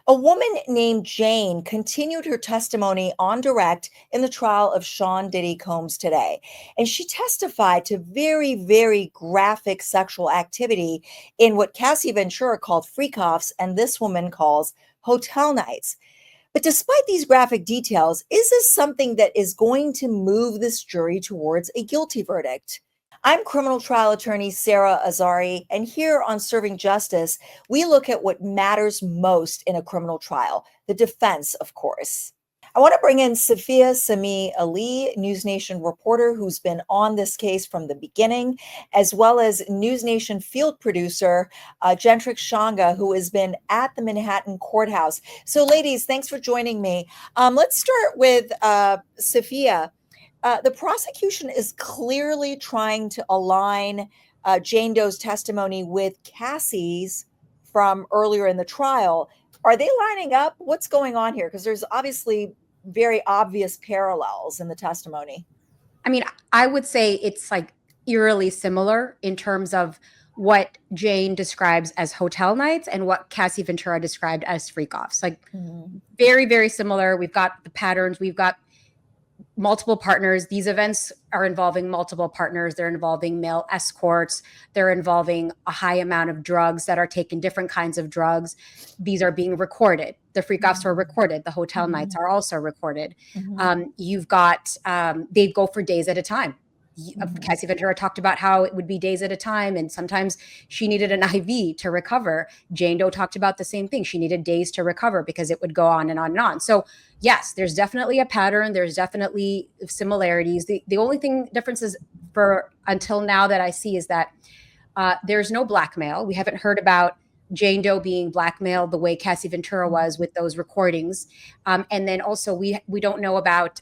A woman named Jane continued her testimony on direct in the trial of Sean Diddy Combs today. And she testified to very, very graphic sexual activity in what Cassie Ventura called freak-offs and this woman calls hotel nights. But despite these graphic details, is this something that is going to move this jury towards a guilty verdict? I'm criminal trial attorney Sara Azari, and here on Serving Justice, we look at what matters most in a criminal trial, the defense, of course. I want to bring in Safia Samee Ali, NewsNation reporter who's been on this case from the beginning, as well as NewsNation field producer Gentrix Shanga, who has been at the Manhattan courthouse. So, ladies, thanks for joining me. Let's start with Safia. The prosecution is clearly trying to align Jane Doe's testimony with Cassie's from earlier in the trial. Are they lining up? What's going on here? Because there's obviously very obvious parallels in the testimony. I mean, I would say it's like eerily similar in terms of what Jane describes as hotel nights and what Cassie Ventura described as freak-offs. Like very, very similar. We've got the patterns. We've got multiple partners. These events are involving multiple partners. They're involving male escorts. They're involving a high amount of drugs that are taken, different kinds of drugs. These are being recorded. The freak-offs were recorded. The hotel nights are also recorded. You've got, they go for days at a time. Cassie Ventura talked about how it would be days at a time, and sometimes she needed an IV to recover. Jane Doe talked about the same thing. She needed days to recover because it would go on and on and on. So yes, there's definitely a pattern. There's definitely similarities. The only thing differences for until now that I see is that there's no blackmail. We haven't heard about Jane Doe being blackmailed the way Cassie Ventura was with those recordings. And then also we don't know about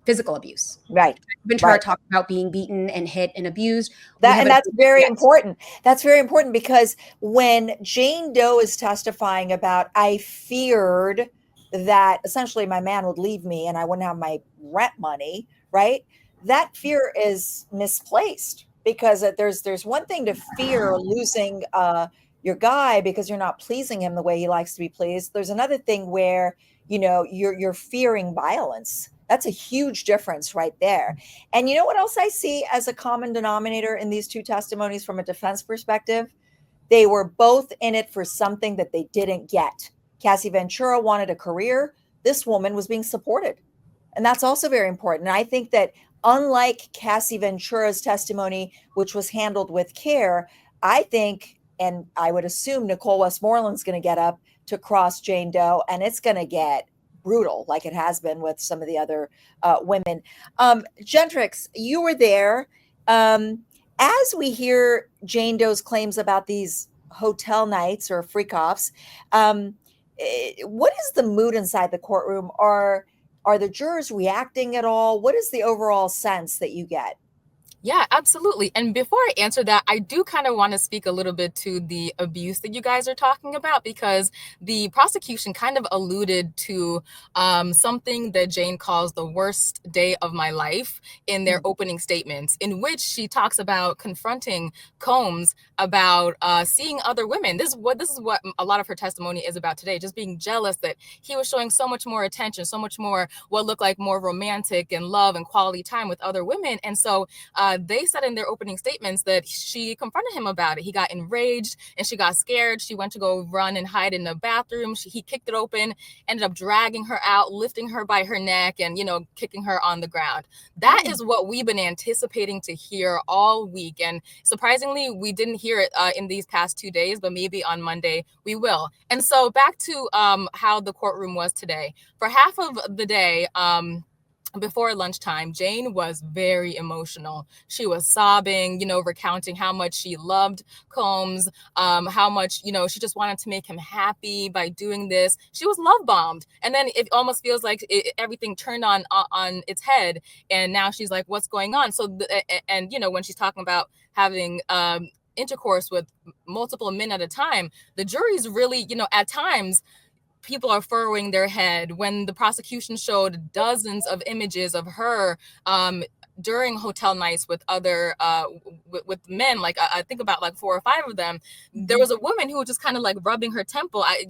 physical abuse. Right. Ventura talked about being beaten and hit and abused. And that's very important. That's very important because when Jane Doe is testifying about, I feared that essentially my man would leave me and I wouldn't have my rent money, right? That fear is misplaced because there's one thing to fear losing your guy because you're not pleasing him the way he likes to be pleased. There's another thing where, you know, you're fearing violence. That's a huge difference right there. And you know what else I see as a common denominator in these two testimonies from a defense perspective? They were both in it for something that they didn't get. Cassie Ventura wanted a career. This woman was being supported. And that's also very important. And I think that unlike Cassie Ventura's testimony, which was handled with care, I think, and I would assume Nicole Westmoreland's going to get up to cross Jane Doe, and it's going to get brutal like it has been with some of the other women. Gentrix, you were there. As we hear Jane Doe's claims about these hotel nights or freak-offs, what is the mood inside the courtroom? Are the jurors reacting at all? What is the overall sense that you get? Yeah, absolutely. And before I answer that, I do kind of want to speak a little bit to the abuse that you guys are talking about, because the prosecution kind of alluded to something that Jane calls the worst day of my life in their opening statements, in which she talks about confronting Combs about seeing other women. This is what a lot of her testimony is about today, just being jealous that he was showing so much more attention, so much more what looked like more romantic and love and quality time with other women. And so they said in their opening statements that she confronted him about it. He got enraged and she got scared. She went to go run and hide in the bathroom. He kicked it open, ended up dragging her out, lifting her by her neck and, kicking her on the ground. That is what we've been anticipating to hear all week. And surprisingly, we didn't hear it in these past 2 days, but maybe on Monday we will. And so back to how the courtroom was today. For half of the day, before lunchtime, Jane was very emotional. She was sobbing, recounting how much she loved Combs, how much, she just wanted to make him happy by doing this. She was love bombed. And then it almost feels like everything turned on its head. And now she's like, what's going on? So, when she's talking about having intercourse with multiple men at a time, the jury's really, at times, people are furrowing their head when the prosecution showed dozens of images of her during hotel nights with other with men, like I think about like 4 or 5 of them, there was a woman who was just kind of like rubbing her temple. I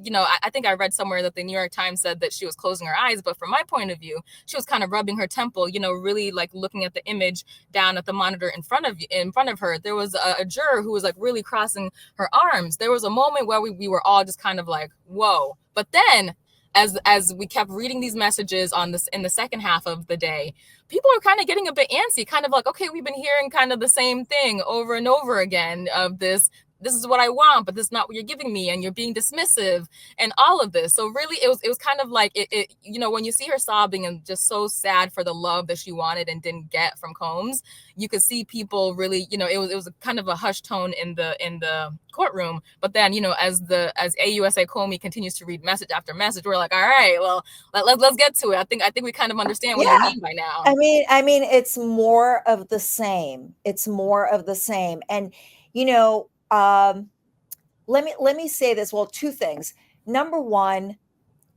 think I read somewhere that the New York Times said that she was closing her eyes, but from my point of view, she was kind of rubbing her temple, really like looking at the image down at the monitor in front of her. There was a juror who was like really crossing her arms. There was a moment where we were all just kind of like, whoa. But then as we kept reading these messages on this in the second half of the day, people are kind of getting a bit antsy, kind of like, okay, we've been hearing kind of the same thing over and over again of this is what I want, but this is not what you're giving me, and you're being dismissive and all of this. So really it was kind of like it when you see her sobbing and just so sad for the love that she wanted and didn't get from Combs, you could see people really, it was a kind of a hushed tone in the courtroom. But then, as AUSA Comey continues to read message after message, we're like, all right, well, let's get to it. I think we kind of understand what you mean by now. I mean, it's more of the same. It's more of the same. And let me say this. Well, 2 things. Number one,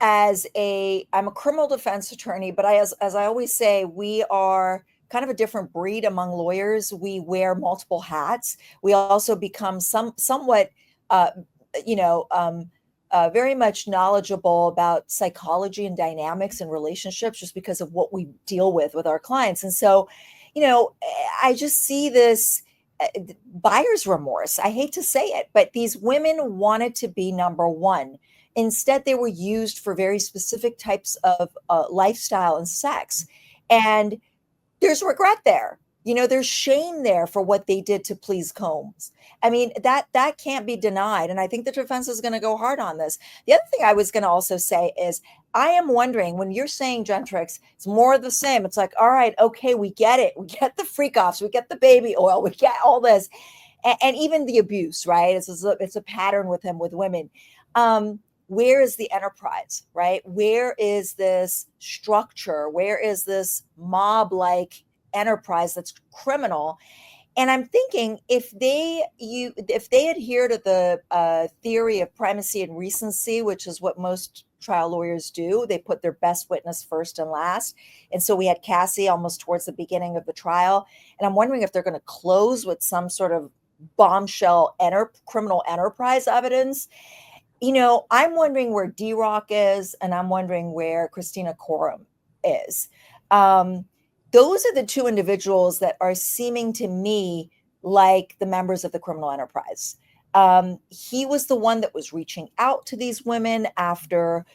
I'm a criminal defense attorney, but as I always say, we are kind of a different breed among lawyers. We wear multiple hats. We also become somewhat, very much knowledgeable about psychology and dynamics and relationships just because of what we deal with our clients. And so, I just see this buyer's remorse. I hate to say it, but these women wanted to be number one. Instead, they were used for very specific types of lifestyle and sex. And there's regret there. There's shame there for what they did to please Combs. I mean, that can't be denied. And I think the defense is going to go hard on this. The other thing I was going to also say is I am wondering, when you're saying Gentrix, it's more of the same. It's like, all right, okay, we get it. We get the freak offs. We get the baby oil. We get all this. And even the abuse, right? It's a pattern with him, with women. Where is the enterprise, right? Where is this structure? Where is this mob-like enterprise that's criminal? And I'm thinking if they adhere to the theory of primacy and recency, which is what most trial lawyers do, they put their best witness first and last. And so we had Cassie almost towards the beginning of the trial. And I'm wondering if they're going to close with some sort of bombshell criminal enterprise evidence. I'm wondering where D-Rock is, and I'm wondering where Christina Coram is. Those are the 2 individuals that are seeming to me like the members of the criminal enterprise. He was the one that was reaching out to these women after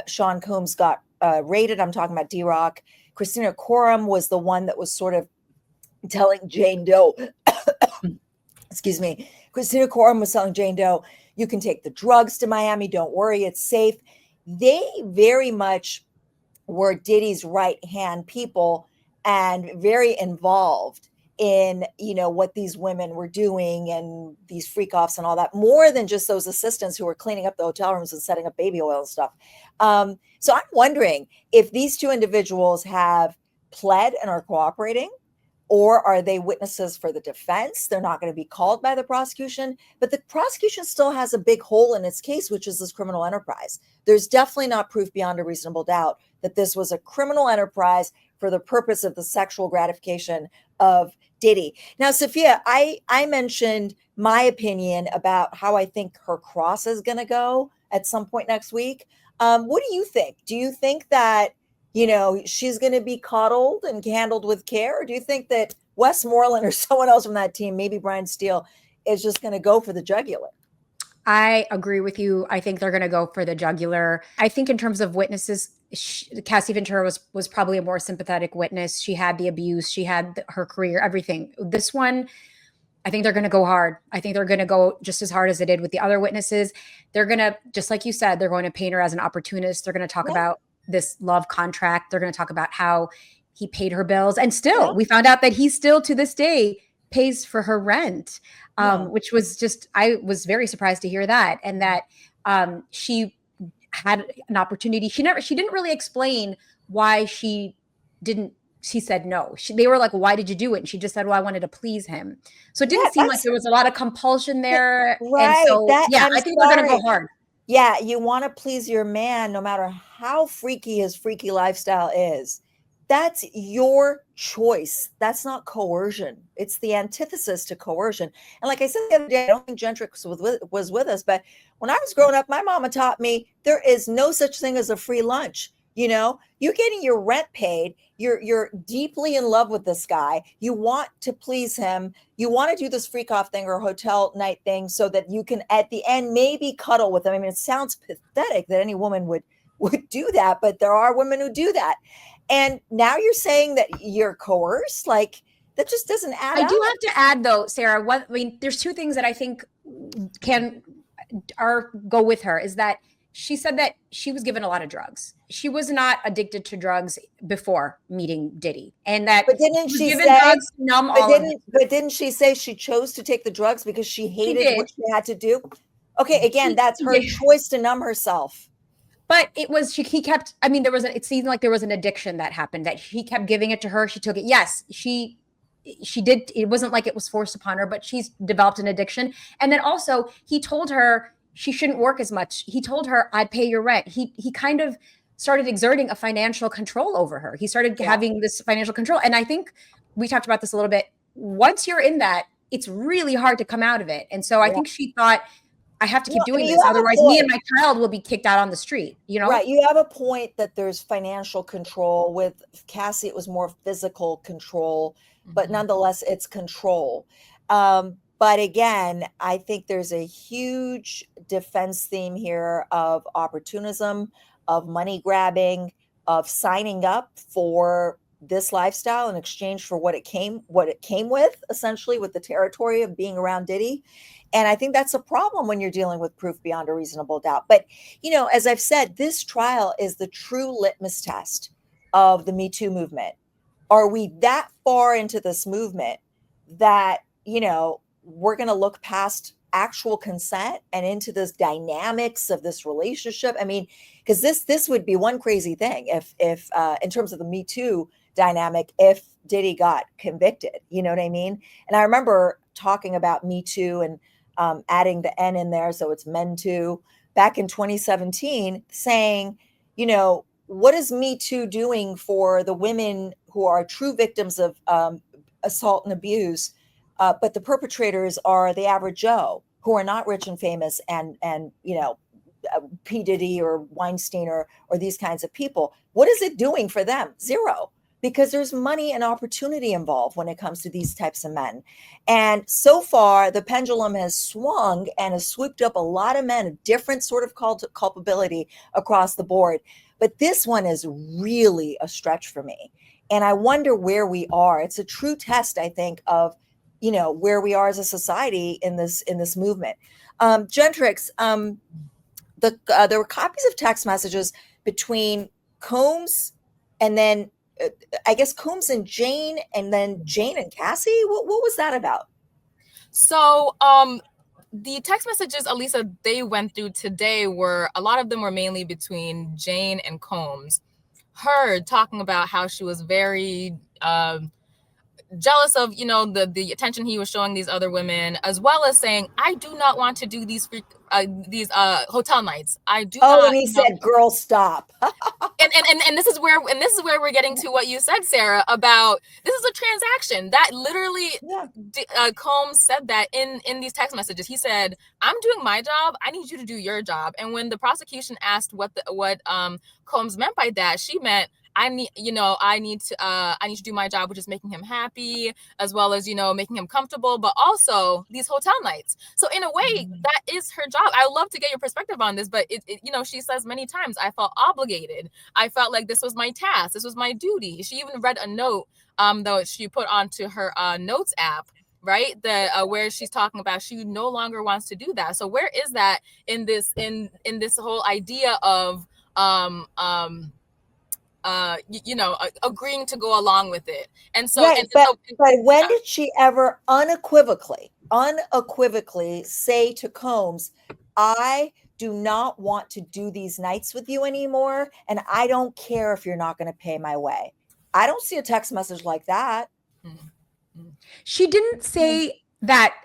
Sean Combs got raided. I'm talking about D-Rock. Christina Coram was the one that was sort of telling Jane Doe, excuse me, Christina Coram was telling Jane Doe, you can take the drugs to Miami. Don't worry, it's safe. They very much were Diddy's right-hand people and very involved in, what these women were doing and these freak offs and all that, more than just those assistants who were cleaning up the hotel rooms and setting up baby oil and stuff. So I'm wondering if these 2 individuals have pled and are cooperating, or are they witnesses for the defense? They're not going to be called by the prosecution, but the prosecution still has a big hole in its case, which is this criminal enterprise. There's definitely not proof beyond a reasonable doubt that this was a criminal enterprise for the purpose of the sexual gratification of Diddy. Now, Safia, I mentioned my opinion about how I think her cross is going to go at some point next week. What do you think? Do you think that she's going to be coddled and handled with care? Or do you think that Westmoreland or someone else from that team, maybe Brian Steele, is just going to go for the jugular? I agree with you. I think they're going to go for the jugular. I think in terms of witnesses, Cassie Ventura was probably a more sympathetic witness. She had the abuse. She had her career, everything. This one, I think they're going to go hard. I think they're going to go just as hard as they did with the other witnesses. They're going to, just like you said, they're going to paint her as an opportunist. They're going to talk about this love contract. They're going to talk about how he paid her bills. And still, we found out that he still to this day pays for her rent, which was just, I was very surprised to hear that. And that she had an opportunity. She didn't really explain why she said no. They were like, why did you do it? And she just said, well, I wanted to please him. So it didn't seem like there was a lot of compulsion there. Right. And so, I think they're going to go hard. Yeah. You want to please your man, no matter how freaky his freaky lifestyle is. that's your choice. That's not coercion. It's the antithesis to coercion. And like I said the other day, I don't think Gentrix was with us, but when I was growing up, my mama taught me there is no such thing as a free lunch. You know, you're getting your rent paid. You're deeply in love with this guy. You want to please him. You want to do this freak off thing or hotel night thing so that you can at the end maybe cuddle with him. I mean, it sounds pathetic that any woman would do that, but there are women who do that. And now you're saying that you're coerced? Like, that just doesn't add up. I do have to add, though, Sarah, there's two things that I think go with her, is that she said that she was given a lot of drugs. She was not addicted to drugs before meeting Diddy. And that but didn't she say drugs to numb but didn't she say she chose to take the drugs because she hated what she had to do? Okay, again, that's her choice to numb herself. But it was, he kept, I mean, it seemed like there was an addiction that happened, that he kept giving it to her. She took it. Yes, she did. It wasn't like it was forced upon her, but she's developed an addiction. And then also he told her she shouldn't work as much. He told her, I pay your rent. He kind of started exerting a financial control over her. He started having this financial control. And I think we talked about this a little bit. Once you're in that, it's really hard to come out of it. And so I think she thought, I have to keep doing this. Otherwise, me and my child will be kicked out on the street, you know? Right. You have a point that there's financial control. With Cassie, it was more physical control, but nonetheless, it's control. But again, I think there's a huge defense theme here of opportunism, of money grabbing, of signing up for this lifestyle in exchange for what it came with, essentially, with the territory of being around Diddy. And I think that's a problem when you're dealing with proof beyond a reasonable doubt. But, you know, as I've said, this trial is the true litmus test of the Me Too movement. Are we that far into this movement that, you know, we're going to look past actual consent and into this dynamics of this relationship? I mean, because this would be one crazy thing if in terms of the Me Too dynamic, if Diddy got convicted, you know what I mean? And I remember talking about Me Too and adding the N in there, so it's Men Too, back in 2017, saying, you know, what is Me Too doing for the women who are true victims of assault and abuse, but the perpetrators are the average Joe, who are not rich and famous and you know, P. Diddy or Weinstein or these kinds of people. What is it doing for them? Zero. Because there's money and opportunity involved when it comes to these types of men. And so far, the pendulum has swung and has swooped up a lot of men, a different sort of culpability across the board. But this one is really a stretch for me. And I wonder where we are. It's a true test, I think, of, you know, where we are as a society in this movement. Gentrix, there were copies of text messages between Combs and then I guess Combs and Jane, and then Jane and Cassie. What was that about? So the text messages, Elisa, they went through today, a lot of them were mainly between Jane and Combs. Her talking about how she was very jealous of, you know, the attention he was showing these other women, as well as saying, I do not want to do these hotel nights. I do not. Oh, and he said, "Girl, stop." and this is where we're getting to what you said, Sarah, about this is a transaction. That literally, Combs said that in these text messages. He said, "I'm doing my job. I need you to do your job." And when the prosecution asked what Combs meant by that, she meant, I need to do my job, which is making him happy, as well as, you know, making him comfortable, but also these hotel nights. So in a way, that is her job. I would love to get your perspective on this, but it you know, she says many times, I felt obligated. I felt like this was my task. This was my duty. She even read a note, though she put onto her notes app, right? Where she's talking about she no longer wants to do that. So where is that in this whole idea of agreeing to go along with it? And so, right, but when did she ever unequivocally say to Combs, I do not want to do these nights with you anymore, and I don't care if you're not going to pay my way? I don't see a text message like that. She didn't say that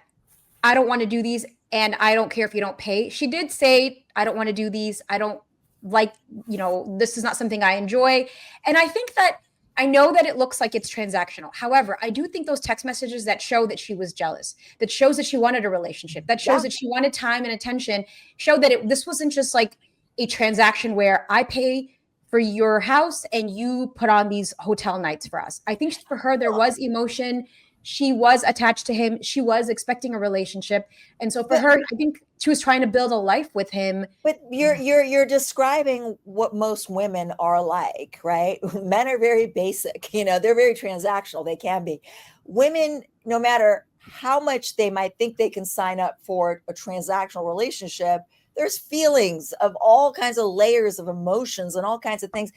I don't want to do these and I don't care if you don't pay. She did say, I don't want to do these. I don't like, you know, this is not something I enjoy. And I think that, I know that it looks like it's transactional. However, I do think those text messages that show that she was jealous, that shows that she wanted a relationship, that shows that she wanted time and attention, show that this wasn't just like a transaction where I pay for your house and you put on these hotel nights for us. I think for her, there was emotion. She was attached to him. She was expecting a relationship. And so for her, I think she was trying to build a life with him. But you're describing what most women are like, right? Men are very basic, they're very transactional. They can be. Women, no matter how much they might think they can sign up for a transactional relationship, there's feelings of all kinds of layers of emotions and all kinds of things.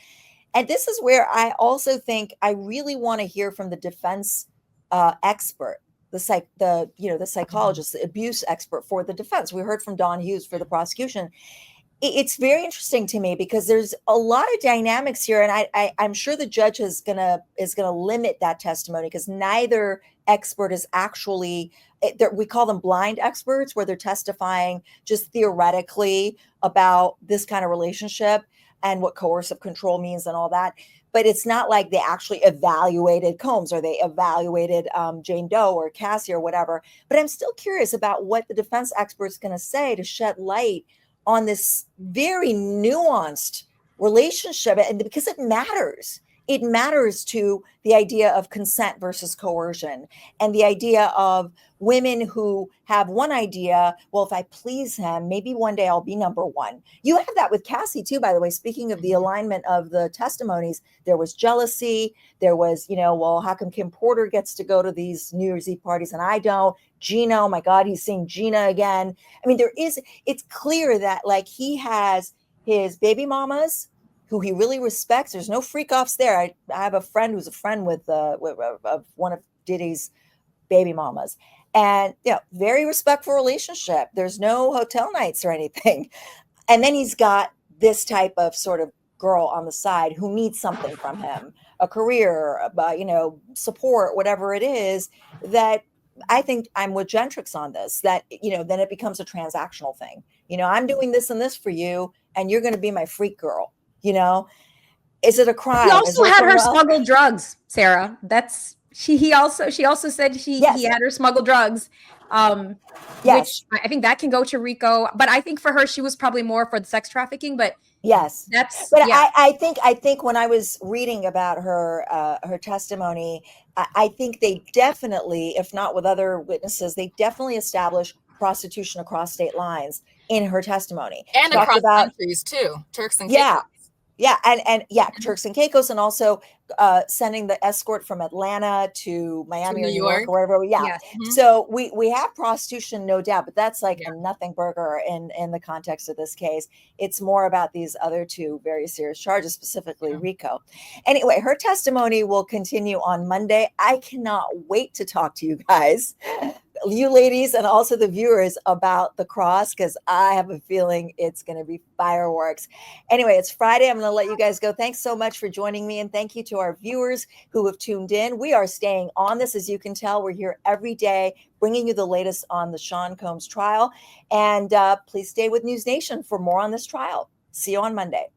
And this is where I also think I really want to hear from the defense expert, the psychologist, the abuse expert for the defense. We heard from Don Hughes for the prosecution. It's very interesting to me because there's a lot of dynamics here, and I'm sure the judge is gonna limit that testimony because neither expert is actually. We call them blind experts, where they're testifying just theoretically about this kind of relationship and what coercive control means and all that. But it's not like they actually evaluated Combs or they evaluated Jane Doe or Cassie or whatever. But I'm still curious about what the defense expert is going to say to shed light on this very nuanced relationship. And because it matters. It matters to the idea of consent versus coercion and the idea of women who have one idea. Well, if I please him, maybe one day I'll be number one. You have that with Cassie too, by the way. Speaking of the alignment of the testimonies, there was jealousy. There was, well, how come Kim Porter gets to go to these New Year's Eve parties and I don't? Gina, oh my God, he's seeing Gina again. I mean, it's clear that like he has his baby mamas who he really respects. There's no freak offs there. I have a friend who's a friend with one of Diddy's baby mamas, and very respectful relationship. There's no hotel nights or anything. And then he's got this type of sort of girl on the side who needs something from him, a career, support, whatever it is. That I think I'm with Gentrix on this. That then it becomes a transactional thing. I'm doing this and this for you, and you're going to be my freak girl. Is it a crime? He also had her smuggle drugs, Sarah. She also said he had her smuggle drugs. Yes. Which I think that can go to RICO, but I think for her, she was probably more for the sex trafficking, but yes, yeah. I think when I was reading about her testimony, I think they definitely, if not with other witnesses, they definitely established prostitution across state lines in her testimony. And across countries too, Turks and Caicos. Yeah, and Turks and Caicos, and also sending the escort from Atlanta to Miami or New York or wherever. Yeah. Yes. Mm-hmm. So we have prostitution, no doubt, but that's like a nothing burger in the context of this case. It's more about these other two very serious charges, specifically RICO. Anyway, her testimony will continue on Monday. I cannot wait to talk to you guys, you ladies, and also the viewers about the cross, because I have a feeling it's going to be fireworks. Anyway, it's Friday. I'm going to let you guys go. Thanks so much for joining me, and thank you to our viewers who have tuned in. We are staying on this. As you can tell, we're here every day bringing you the latest on the Sean Combs trial, and please stay with NewsNation for more on this trial. See you on Monday.